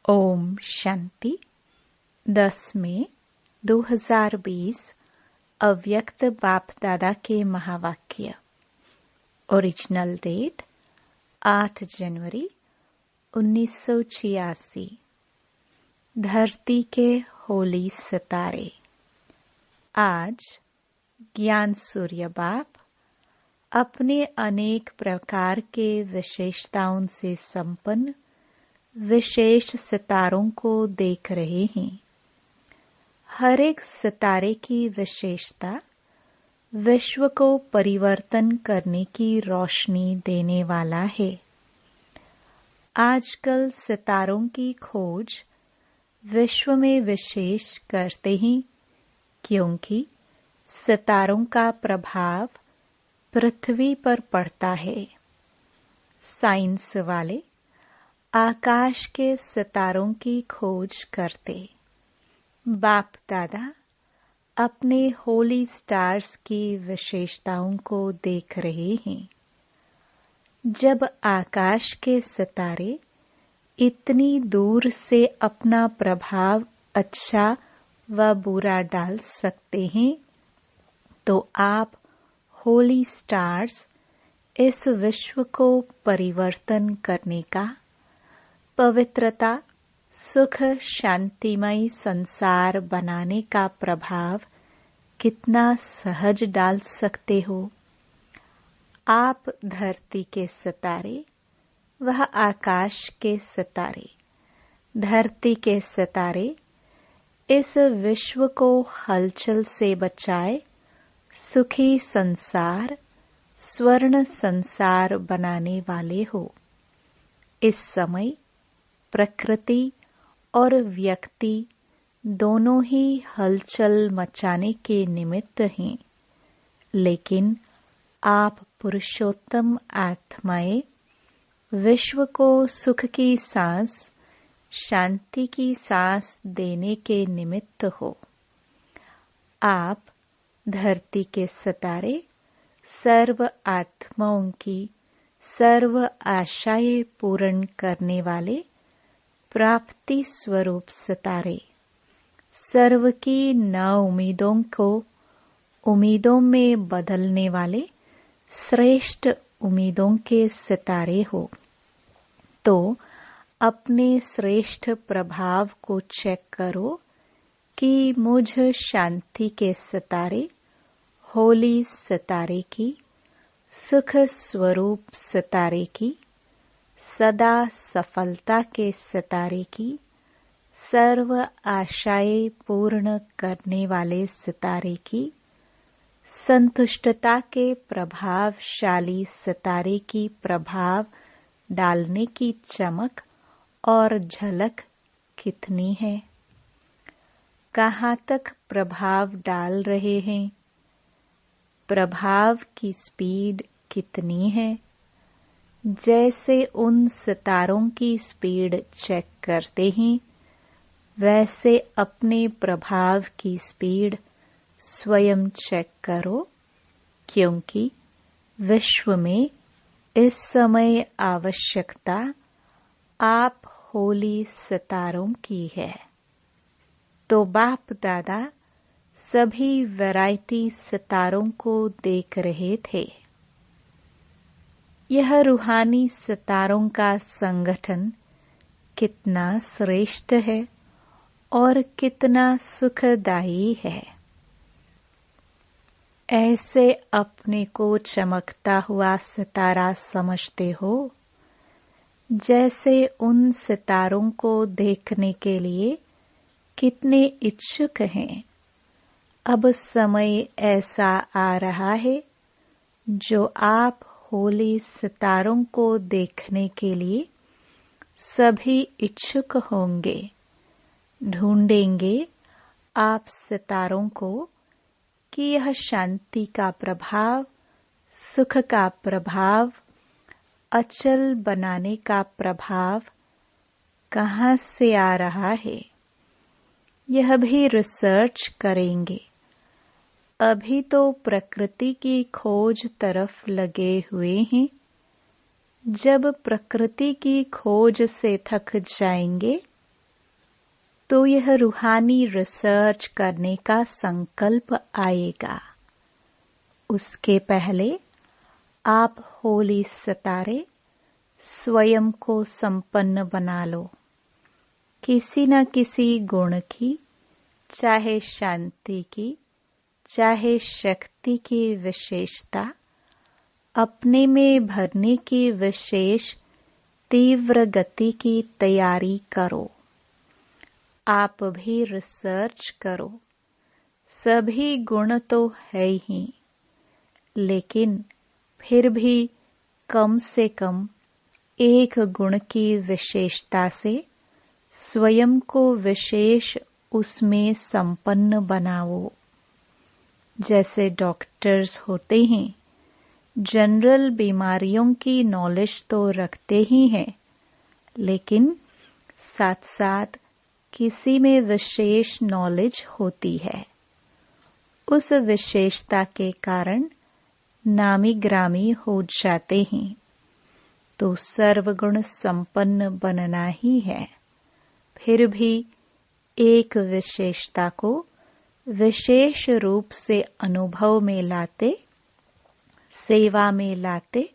ओम शांति। 10 मई 2020 अव्यक्त बाप दादा के महावाक्य। ओरिजिनल डेट 8 जनवरी 1986। धरती के होली सितारे। आज ज्ञान सूर्य बाप अपने अनेक प्रकार के विशेषताओं से संपन्न विशेष सितारों को देख रहे हैं। हर एक सितारे की विशेषता विश्व को परिवर्तन करने की रोशनी देने वाला है। आजकल सितारों की खोज विश्व में विशेष करते हैं क्योंकि सितारों का प्रभाव पृथ्वी पर पड़ता है। साइंस वाले आकाश के सितारों की खोज करते। बाप दादा अपने होली स्टार्स की विशेषताओं को देख रहे हैं। जब आकाश के सितारे इतनी दूर से अपना प्रभाव अच्छा व बुरा डाल सकते हैं, तो आप होली स्टार्स इस विश्व को परिवर्तन करने का, पवित्रता, सुख, शांतिमय संसार बनाने का प्रभाव कितना सहज डाल सकते हो। आप धरती के सितारे, वह आकाश के सितारे। धरती के सितारे इस विश्व को हलचल से बचाए सुखी संसार, स्वर्ण संसार बनाने वाले हो। इस समय प्रकृति और व्यक्ति दोनों ही हलचल मचाने के निमित्त हैं, लेकिन आप पुरुषोत्तम आत्माएं विश्व को सुख की सांस, शांति की सांस देने के निमित्त हो। आप धरती के सितारे सर्व आत्माओं की सर्व आशाएं पूर्ण करने वाले प्राप्ति स्वरूप सितारे, सर्व की नाउम्मीदों को उम्मीदों में बदलने वाले श्रेष्ठ उम्मीदों के सितारे हो। तो अपने श्रेष्ठ प्रभाव को चेक करो कि मुझ शांति के सितारे, होली सितारे की, सुख स्वरूप सितारे की, सदा सफलता के सितारे की, सर्व आशाएं पूर्ण करने वाले सितारे की, संतुष्टता के प्रभावशाली सितारे की प्रभाव डालने की चमक और झलक कितनी है। कहाँ तक प्रभाव डाल रहे हैं, प्रभाव की स्पीड कितनी है। जैसे उन सितारों की स्पीड चेक करते हैं, वैसे अपने प्रभाव की स्पीड स्वयं चेक करो, क्योंकि विश्व में इस समय आवश्यकता आप होली सितारों की है। तो बाप दादा सभी वैरायटी सितारों को देख रहे थे। यह रूहानी सितारों का संगठन कितना श्रेष्ठ है और कितना सुखदायी है। ऐसे अपने को चमकता हुआ सितारा समझते हो, जैसे उन सितारों को देखने के लिए कितने इच्छुक हैं। अब समय ऐसा आ रहा है जो आप होली सितारों को देखने के लिए सभी इच्छुक होंगे। ढूंढेंगे आप सितारों को कि यह शांति का प्रभाव, सुख का प्रभाव, अचल बनाने का प्रभाव कहाँ से आ रहा है। यह भी रिसर्च करेंगे। अभी तो प्रकृति की खोज तरफ लगे हुए हैं। जब प्रकृति की खोज से थक जाएंगे तो यह रूहानी रिसर्च करने का संकल्प आएगा। उसके पहले आप होली सितारे स्वयं को संपन्न बना लो। किसी न किसी गुण की, चाहे शांति की, चाहे शक्ति की विशेषता अपने में भरने की विशेष तीव्र गति की तैयारी करो। आप भी रिसर्च करो। सभी गुण तो है ही, लेकिन फिर भी कम से कम एक गुण की विशेषता से स्वयं को विशेष उसमें संपन्न बनाओ। जैसे डॉक्टर्स होते हैं, जनरल बीमारियों की नॉलेज तो रखते ही हैं, लेकिन साथ साथ किसी में विशेष नॉलेज होती है। उस विशेषता के कारण नामी ग्रामी हो जाते हैं। तो सर्वगुण संपन्न बनना ही है। फिर भी एक विशेषता को विशेष रूप से अनुभव में लाते, सेवा में लाते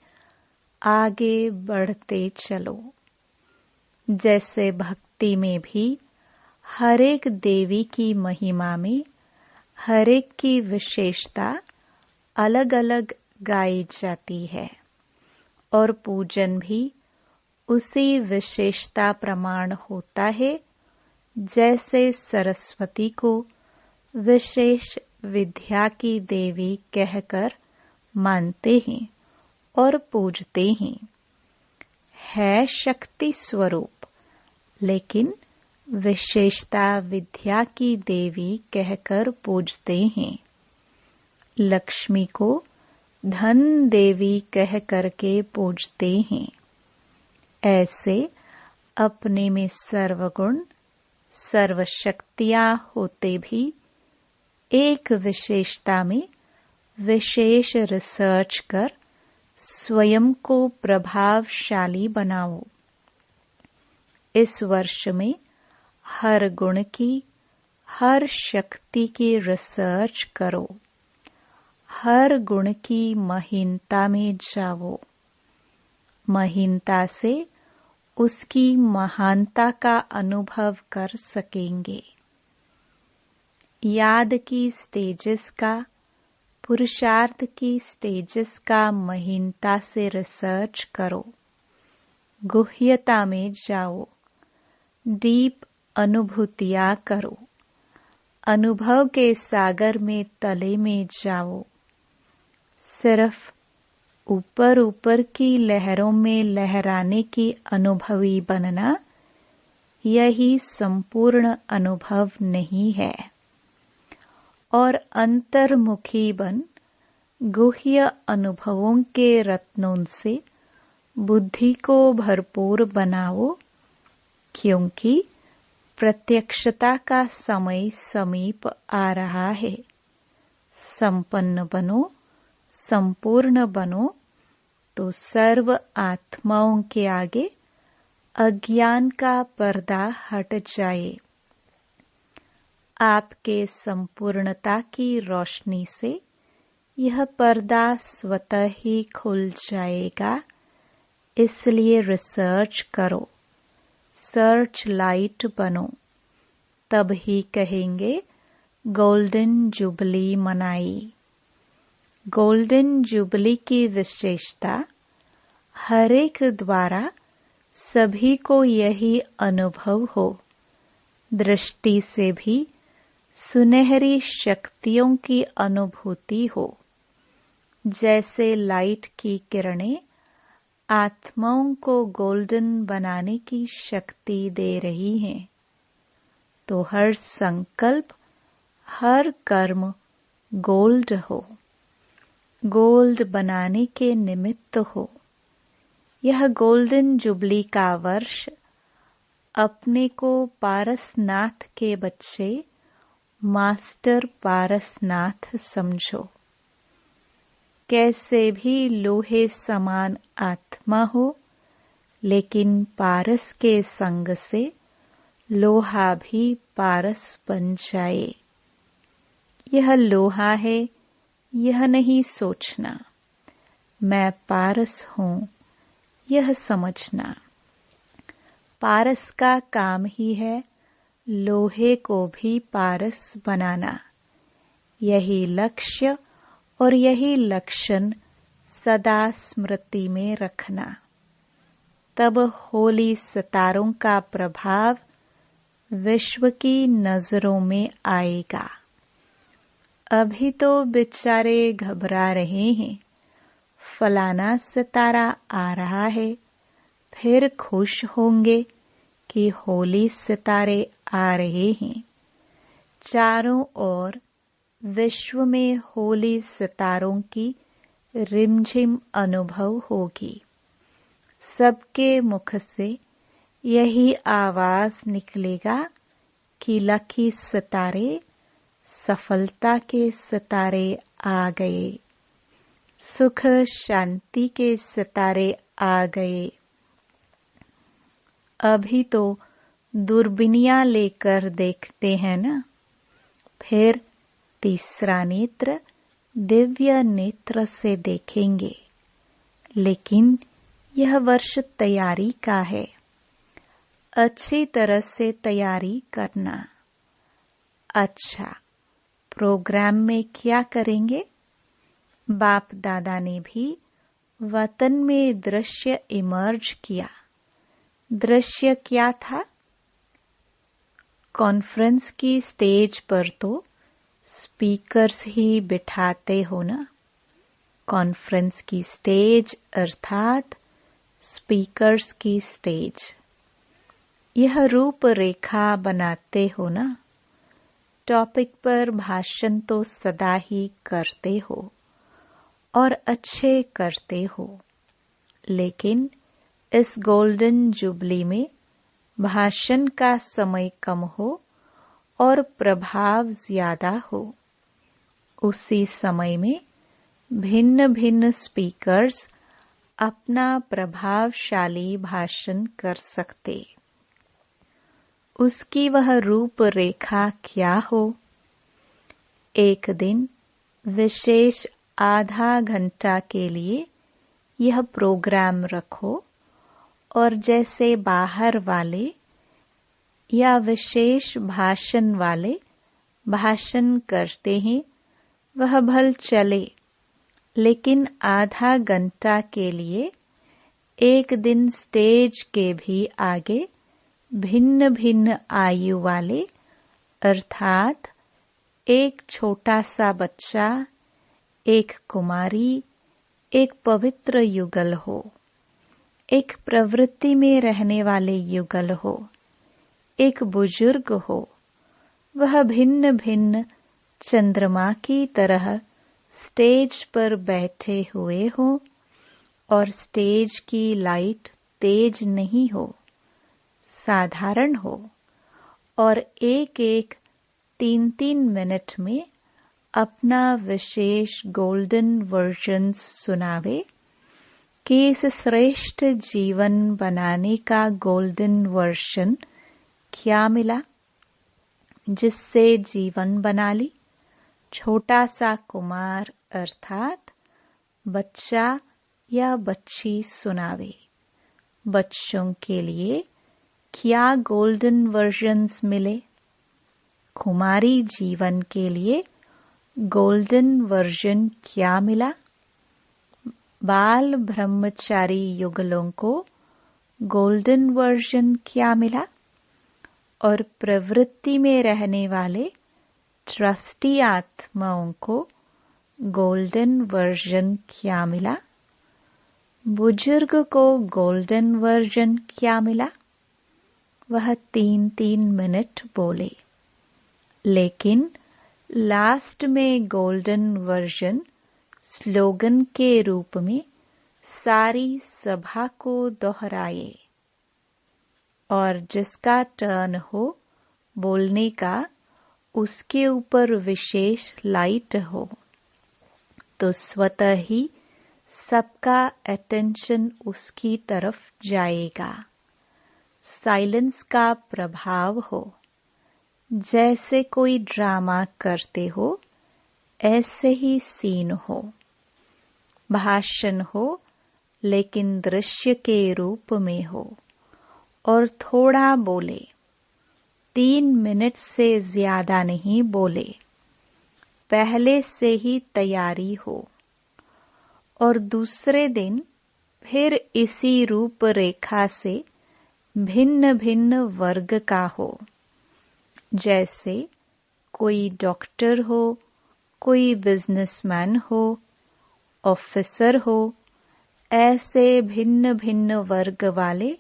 आगे बढ़ते चलो। जैसे भक्ति में भी हर एक देवी की महिमा में हर एक की विशेषता अलग अलग गाई जाती है, और पूजन भी उसी विशेषता प्रमाण होता है। जैसे सरस्वती को विशेष विद्या की देवी कहकर मानते हैं और पूजते हैं। है शक्ति स्वरूप, लेकिन विशेषता विद्या की देवी कहकर पूजते हैं। लक्ष्मी को धन देवी कह करके पूजते हैं। ऐसे अपने में सर्वगुण सर्वशक्तियां होते भी एक विशेषता में विशेष रिसर्च कर स्वयं को प्रभावशाली बनाओ। इस वर्ष में हर गुण की, हर शक्ति की रिसर्च करो। हर गुण की महीनता में जाओ। महीनता से उसकी महानता का अनुभव कर सकेंगे। याद की स्टेजेस का, पुरुषार्थ की स्टेजेस का महीनता से रिसर्च करो। गुह्यता में जाओ। डीप अनुभूतियां करो। अनुभव के सागर में तले में जाओ। सिर्फ ऊपर ऊपर की लहरों में लहराने की अनुभवी बनना, यही संपूर्ण अनुभव नहीं है। और अंतर्मुखी बन गुह्य अनुभवों के रत्नों से बुद्धि को भरपूर बनाओ, क्योंकि प्रत्यक्षता का समय समीप आ रहा है। संपन्न बनो, संपूर्ण बनो, तो सर्व आत्माओं के आगे अज्ञान का पर्दा हट जाए। आपके संपूर्णता की रोशनी से यह पर्दा स्वतः ही खुल जाएगा। इसलिए रिसर्च करो, सर्च लाइट बनो। तब ही कहेंगे गोल्डन जुबली मनाई। गोल्डन जुबली की विशेषता हर एक द्वारा सभी को यही अनुभव हो। दृष्टि से भी सुनहरी शक्तियों की अनुभूति हो। जैसे लाइट की किरणें आत्माओं को गोल्डन बनाने की शक्ति दे रही हैं, तो हर संकल्प, हर कर्म गोल्ड हो, गोल्ड बनाने के निमित्त हो। यह गोल्डन जुबली का वर्ष अपने को पारसनाथ के बच्चे मास्टर पारसनाथ समझो। कैसे भी लोहे समान आत्मा हो, लेकिन पारस के संग से लोहा भी पारस बन जाए। यह लोहा है, यह नहीं सोचना। मैं पारस हूँ, यह समझना। पारस का काम ही है लोहे को भी पारस बनाना। यही लक्ष्य और यही लक्षण सदा स्मृति में रखना। तब होली सितारों का प्रभाव विश्व की नजरों में आएगा। अभी तो बेचारे घबरा रहे हैं, फलाना सितारा आ रहा है, फिर खुश होंगे कि होली सितारे आ रहे हैं। चारों ओर विश्व में होली सितारों की रिमझिम अनुभव होगी। सबके मुख से यही आवाज निकलेगा कि लकी सितारे, सफलता के सितारे आ गए, सुख शांति के सितारे आ गए। अभी तो दूरबीनियां लेकर देखते हैं ना, फिर तीसरा नेत्र दिव्य नेत्र से देखेंगे। लेकिन यह वर्ष तैयारी का है, अच्छी तरह से तैयारी करना। अच्छा, प्रोग्राम में क्या करेंगे? बाप दादा ने भी वतन में दृश्य इमर्ज किया। दृश्य क्या था? कॉन्फ्रेंस की स्टेज पर तो स्पीकर्स ही बिठाते हो ना। कॉन्फ्रेंस की स्टेज अर्थात स्पीकर्स की स्टेज। यह रूपरेखा बनाते हो ना। टॉपिक पर भाषण तो सदा ही करते हो और अच्छे करते हो, लेकिन इस गोल्डन जुबली में भाषण का समय कम हो और प्रभाव ज्यादा हो। उसी समय में भिन्न भिन्न स्पीकर्स अपना प्रभावशाली भाषण कर सकते। उसकी वह रूपरेखा क्या हो? एक दिन विशेष आधा घंटा के लिए यह प्रोग्राम रखो और जैसे बाहर वाले या विशेष भाषण वाले भाषण करते हैं वह भल चले, लेकिन आधा घंटा के लिए एक दिन स्टेज के भी आगे भिन्न भिन्न आयु वाले अर्थात एक छोटा सा बच्चा, एक कुमारी, एक पवित्र युगल हो, एक प्रवृत्ति में रहने वाले युगल हो, एक बुजुर्ग हो, वह भिन्न भिन्न चंद्रमा की तरह स्टेज पर बैठे हुए हो और स्टेज की लाइट तेज नहीं हो, साधारण हो, और एक एक 3-3 मिनट में अपना विशेष गोल्डन वर्जन सुनावे कि इस श्रेष्ठ जीवन बनाने का गोल्डन वर्जन क्या मिला, जिससे जीवन बना ली। छोटा सा कुमार अर्थात बच्चा या बच्ची सुनावे। बच्चों के लिए क्या गोल्डन वर्जन्स मिले? कुमारी जीवन के लिए गोल्डन वर्जन क्या मिला? बाल ब्रह्मचारी युगलों को गोल्डन वर्जन क्या मिला? और प्रवृत्ति में रहने वाले ट्रस्टी आत्माओं को गोल्डन वर्जन क्या मिला? बुजुर्ग को गोल्डन वर्जन क्या मिला? वह 3-3 मिनट बोले, लेकिन लास्ट में गोल्डन वर्जन स्लोगन के रूप में सारी सभा को दोहराए, और जिसका टर्न हो बोलने का उसके ऊपर विशेष लाइट हो, तो स्वतः ही सबका अटेंशन उसकी तरफ जाएगा। साइलेंस का प्रभाव हो। जैसे कोई ड्रामा करते हो ऐसे ही सीन हो। भाषण हो लेकिन दृश्य के रूप में हो और थोड़ा बोले। 3 मिनट से ज्यादा नहीं बोले। पहले से ही तैयारी हो और दूसरे दिन फिर इसी रूपरेखा से भिन्न भिन्न वर्ग का हो। जैसे कोई डॉक्टर हो, कोई बिजनेसमैन हो, ऑफिसर हो, ऐसे भिन्न भिन्न वर्ग वाले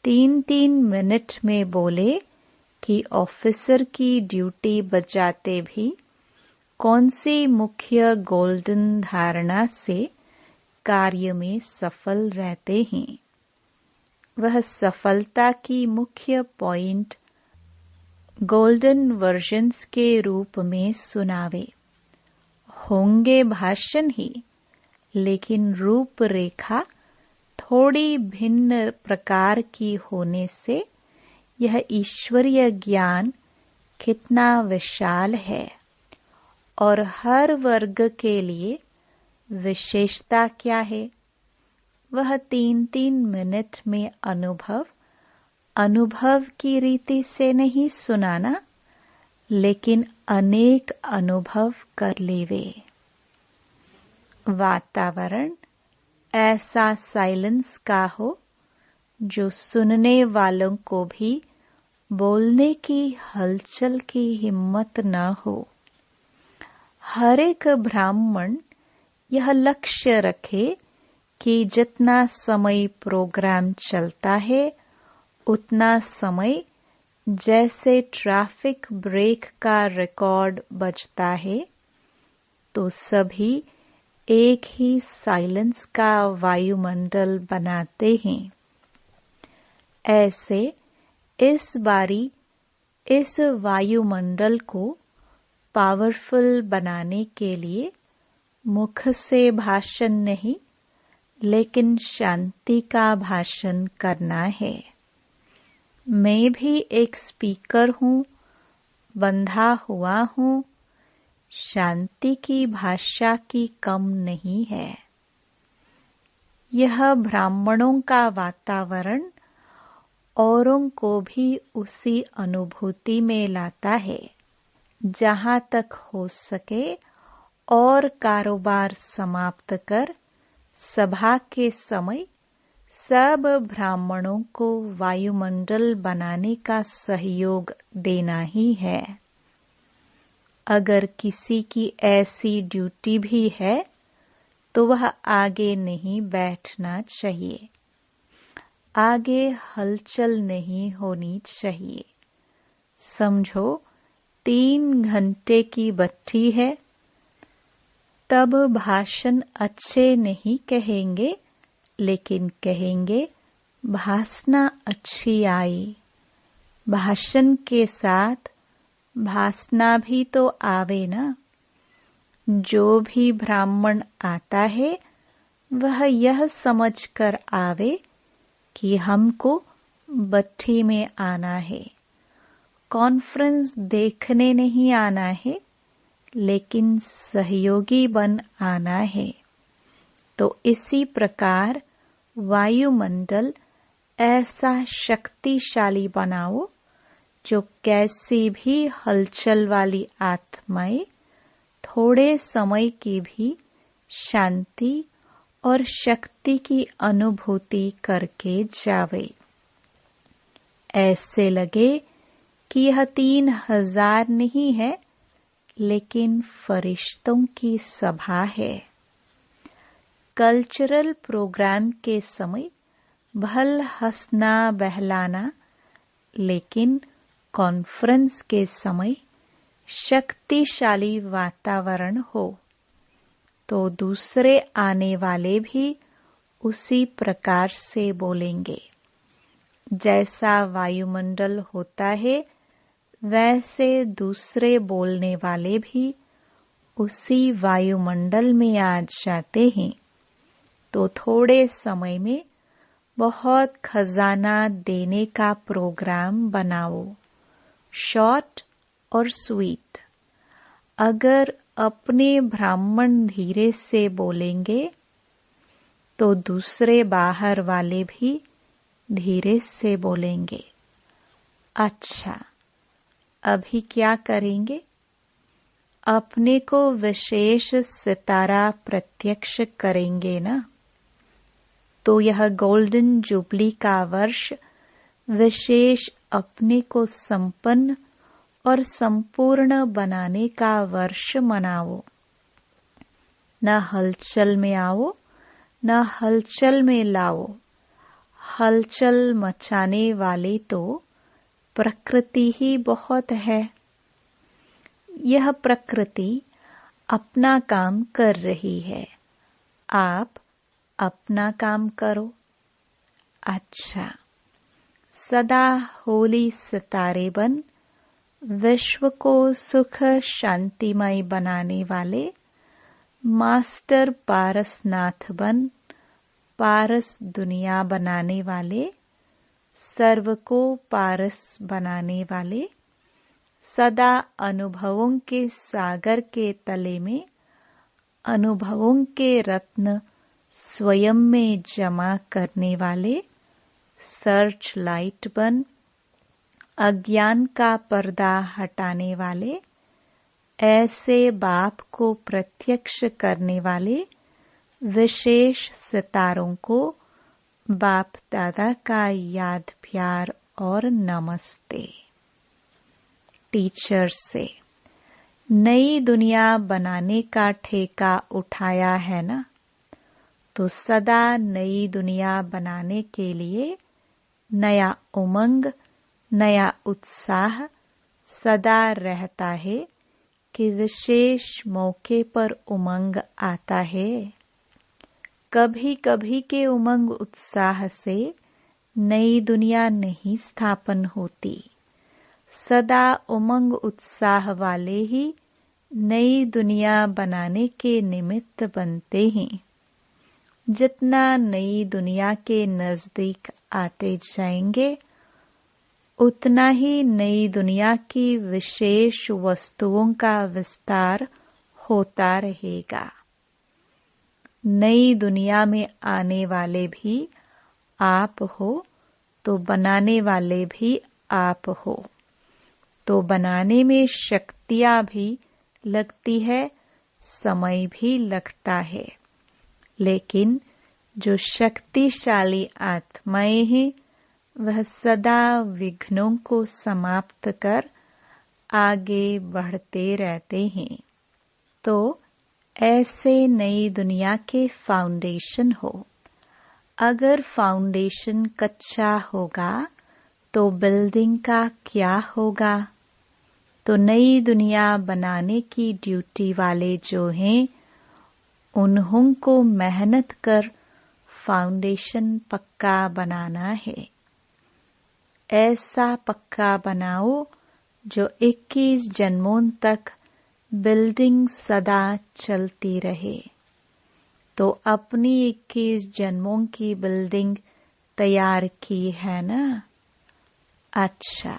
3-3 मिनट में बोले कि ऑफिसर की ड्यूटी बजाते भी कौन सी मुख्य गोल्डन धारणा से कार्य में सफल रहते हैं। वह सफलता की मुख्य पॉइंट गोल्डन वर्जन्स के रूप में सुनावे। होंगे भाषण ही, लेकिन रूपरेखा थोड़ी भिन्न प्रकार की होने से यह ईश्वरीय ज्ञान कितना विशाल है और हर वर्ग के लिए विशेषता क्या है, वह 3-3 मिनट में अनुभव की रीति से नहीं सुनाना, लेकिन अनेक अनुभव कर लेवे। वातावरण ऐसा साइलेंस का हो जो सुनने वालों को भी बोलने की हलचल की हिम्मत न हो। हर एक ब्राह्मण यह लक्ष्य रखे कि जितना समय प्रोग्राम चलता है उतना समय जैसे ट्रैफिक ब्रेक का रिकॉर्ड बजता है, तो सभी एक ही साइलेंस का वायुमंडल बनाते हैं। ऐसे इस बारी इस वायुमंडल को पावरफुल बनाने के लिए मुख से भाषण नहीं, लेकिन शांति का भाषण करना है। मैं भी एक स्पीकर हूँ, बंधा हुआ हूँ। शांति की भाषा की कम नहीं है। यह ब्राह्मणों का वातावरण औरों को भी उसी अनुभूति में लाता है। जहाँ तक हो सके और कारोबार समाप्त कर सभा के समय सब ब्राह्मणों को वायुमंडल बनाने का सहयोग देना ही है। अगर किसी की ऐसी ड्यूटी भी है तो वह आगे नहीं बैठना चाहिए। आगे हलचल नहीं होनी चाहिए। समझो 3 घंटे की बत्ती है, तब भाषण अच्छे नहीं कहेंगे, लेकिन कहेंगे भाषणा अच्छी आई। भाषण के साथ भाषणा भी तो आवे ना। जो भी ब्राह्मण आता है वह यह समझकर आवे कि हमको बट्टी में आना है, कॉन्फ्रेंस देखने नहीं आना है, लेकिन सहयोगी बन आना है। तो इसी प्रकार वायुमंडल ऐसा शक्तिशाली बनाओ जो कैसी भी हलचल वाली आत्माएं थोड़े समय की भी शांति और शक्ति की अनुभूति करके जावे। ऐसे लगे कि यह 3000 नहीं है, लेकिन फरिश्तों की सभा है। कल्चरल प्रोग्राम के समय भल हंसना बहलाना, लेकिन कॉन्फ्रेंस के समय शक्तिशाली वातावरण हो तो दूसरे आने वाले भी उसी प्रकार से बोलेंगे। जैसा वायुमंडल होता है वैसे दूसरे बोलने वाले भी उसी वायुमंडल में आ जाते हैं। तो थोड़े समय में बहुत खजाना देने का प्रोग्राम बनाओ, शॉर्ट और स्वीट। अगर अपने ब्राह्मण धीरे से बोलेंगे तो दूसरे बाहर वाले भी धीरे से बोलेंगे। अच्छा, अभी क्या करेंगे? अपने को विशेष सितारा प्रत्यक्ष करेंगे ना। तो यह गोल्डन जुबली का वर्ष विशेष अपने को संपन्न और संपूर्ण बनाने का वर्ष मनाओ। न हलचल में आओ, न हलचल में लाओ। हलचल मचाने वाले तो प्रकृति ही बहुत है। यह प्रकृति अपना काम कर रही है, आप अपना काम करो। अच्छा, सदा होली सितारे बन विश्व को सुख शांतिमय बनाने वाले मास्टर पारसनाथ बन पारस दुनिया बनाने वाले, सर्व को पारस बनाने वाले, सदा अनुभवों के सागर के तले में अनुभवों के रत्न स्वयं में जमा करने वाले सर्च लाइट बन अज्ञान का पर्दा हटाने वाले, ऐसे बाप को प्रत्यक्ष करने वाले विशेष सितारों को बाप दादा का याद प्यार और नमस्ते। टीचर से नई दुनिया बनाने का ठेका उठाया है ना, तो सदा नई दुनिया बनाने के लिए नया उमंग, नया उत्साह सदा रहता है कि विशेष मौके पर उमंग आता है। कभी कभी के उमंग उत्साह से नई दुनिया नहीं स्थापन होती। सदा उमंग उत्साह वाले ही नई दुनिया बनाने के निमित्त बनते हैं। जितना नई दुनिया के नजदीक आते जाएंगे, उतना ही नई दुनिया की विशेष वस्तुओं का विस्तार होता रहेगा। नई दुनिया में आने वाले भी आप हो, तो बनाने वाले भी आप हो। तो बनाने में शक्तियाँ भी लगती है, समय भी लगता है, लेकिन जो शक्तिशाली आत्माएं हैं वह सदा विघ्नों को समाप्त कर आगे बढ़ते रहते हैं। तो ऐसे नई दुनिया के फाउंडेशन हो। अगर फाउंडेशन कच्चा होगा तो बिल्डिंग का क्या होगा? तो नई दुनिया बनाने की ड्यूटी वाले जो हैं, उन्हों को मेहनत कर फाउंडेशन पक्का बनाना है। ऐसा पक्का बनाओ जो 21 जन्मों तक बिल्डिंग सदा चलती रहे। तो अपनी 21 जन्मों की बिल्डिंग तैयार की है ना? अच्छा,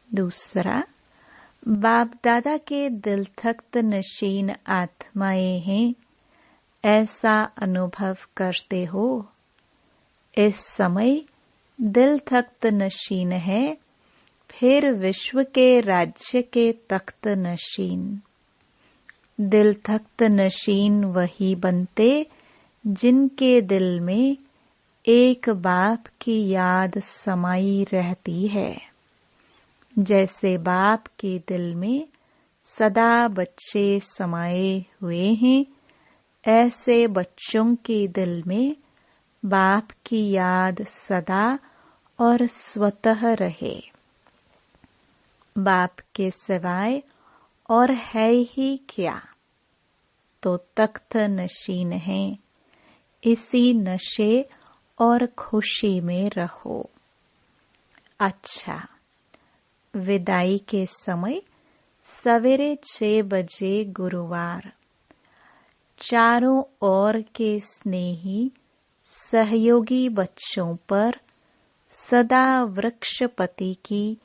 दूसरा, बाप दादा के दिल तख्त नशीन आत्माएं हैं, ऐसा अनुभव करते हो। इस समय दिल तख्त नशीन है, फिर विश्व के राज्य के तख्त नशीन। दिल तख्त नशीन वही बनते जिनके दिल में एक बाप की याद समाई रहती है। जैसे बाप के दिल में सदा बच्चे समाये हुए हैं, ऐसे बच्चों के दिल में बाप की याद सदा और स्वतः रहे। बाप के सिवाय और है ही क्या? तो तख्त नशीन है। इसी नशे और खुशी में रहो। अच्छा, विदाई के समय सवेरे 6 बजे गुरुवार। चारों ओर के स्नेही सहयोगी बच्चों पर सदा वृक्षपति की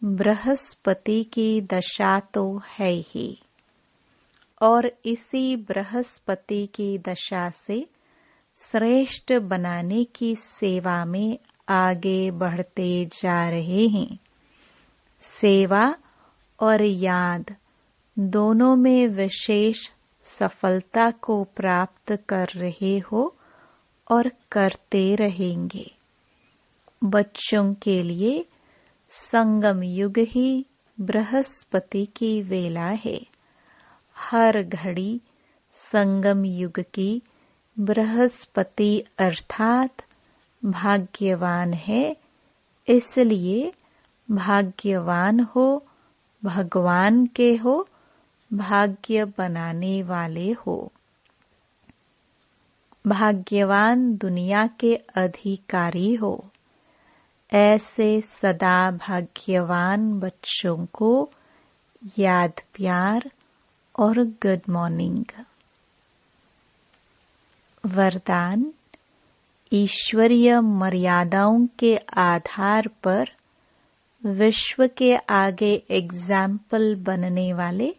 बृहस्पति की दशा तो है ही, और इसी बृहस्पति की दशा से श्रेष्ठ बनाने की सेवा में आगे बढ़ते जा रहे हैं। सेवा और याद दोनों में विशेष सफलता को प्राप्त कर रहे हो और करते रहेंगे। बच्चों के लिए संगम युग ही बृहस्पति की वेला है। हर घड़ी संगम युग की बृहस्पति अर्थात भाग्यवान है, इसलिए भाग्यवान हो, भगवान के हो, भाग्य बनाने वाले हो। भाग्यवान दुनिया के अधिकारी हो। ऐसे सदा भाग्यवान बच्चों को याद प्यार और गुड मॉर्निंग। वरदान: ईश्वरीय मर्यादाओं के आधार पर विश्व के आगे एग्जाम्पल बनने वाले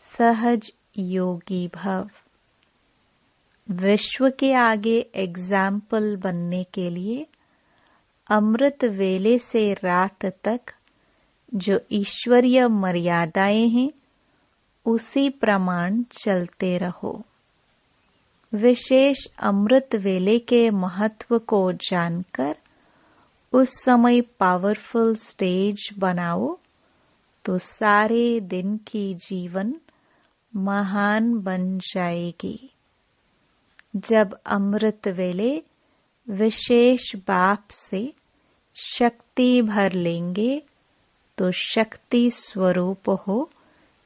सहज योगी भव। विश्व के आगे एग्जाम्पल बनने के लिए अमृत वेले से रात तक जो ईश्वरीय मर्यादाएं हैं उसी प्रमाण चलते रहो। विशेष अमृत वेले के महत्व को जानकर उस समय पावरफुल स्टेज बनाओ तो सारे दिन की जीवन महान बन जाएगी। जब अमृत वेले विशेष बाप से शक्ति भर लेंगे तो शक्ति स्वरूप हो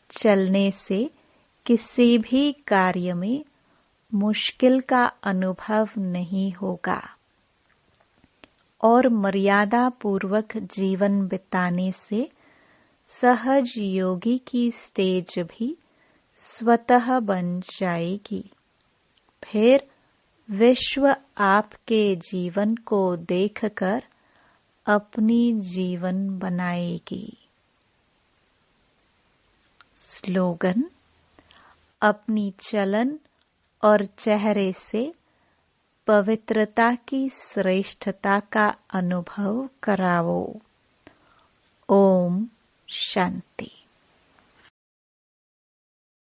चलने से किसी भी कार्य में मुश्किल का अनुभव नहीं होगा और मर्यादा पूर्वक जीवन बिताने से सहज योगी की स्टेज भी स्वतः बन जाएगी। फिर विश्व आपके जीवन को देखकर अपनी जीवन बनाएगी। स्लोगन: अपनी चलन और चेहरे से पवित्रता की श्रेष्ठता का अनुभव कराओ। ओम शांति।